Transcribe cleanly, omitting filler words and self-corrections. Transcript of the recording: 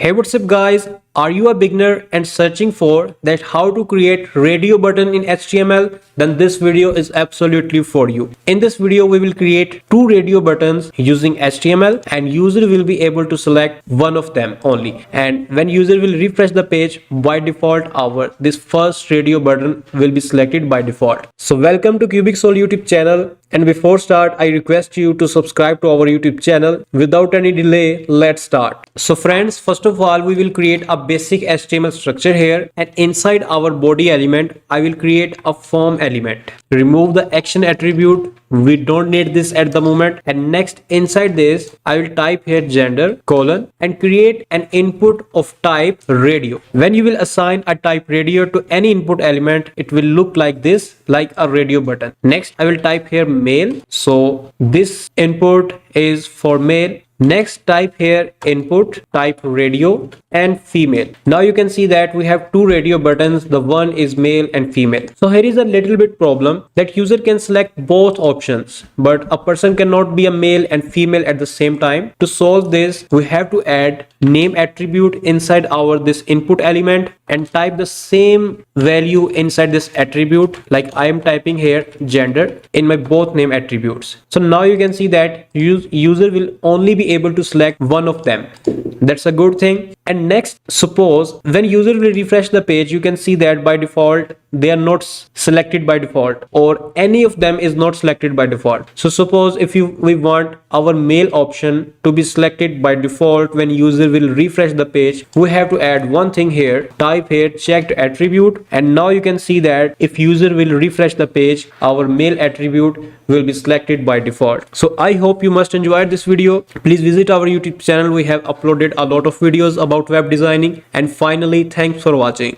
Hey, what's up guys? Are you a beginner and searching for that how to create radio button in HTML? Then this video is absolutely for you. In this video we will create two radio buttons using HTML and user will be able to select one of them only. And when user will refresh the page, by default this first radio button will be selected by default. So welcome to Cubic Soul YouTube channel. And before start, I request you to subscribe to our YouTube channel. Without any delay, let's start. So friends, first of all, we will create a basic HTML structure here, and inside our body element, I will create a form element. Remove the action attribute. We don't need this at the moment. And next, inside this, I will type here gender colon and create an input of type radio. When you will assign a type radio to any input element, it will look like this, like a radio button. Next, I will type here male. So this input is for male. Next, type here input type radio and female. Now you can see that we have two radio buttons. The one is male and female. So here is a little bit problem that user can select both options, but a person cannot be a male and female at the same time. To solve this, we have to add name attribute inside our this input element and type the same value inside this attribute, like I am typing here gender in my both name attributes. So now you can see that user will only be able to select one of them. That's a good thing. And next, suppose when user will refresh the page, you can see that by default they are not selected by default, or any of them is not selected by default. So suppose if we want our male option to be selected by default when user will refresh the page, we have to add one thing here, type here checked attribute. And now you can see that if user will refresh the page, our male attribute will be selected by default. So I hope you must enjoy this video. Please visit our YouTube channel. We have uploaded a lot of videos about web designing. And finally, thanks for watching.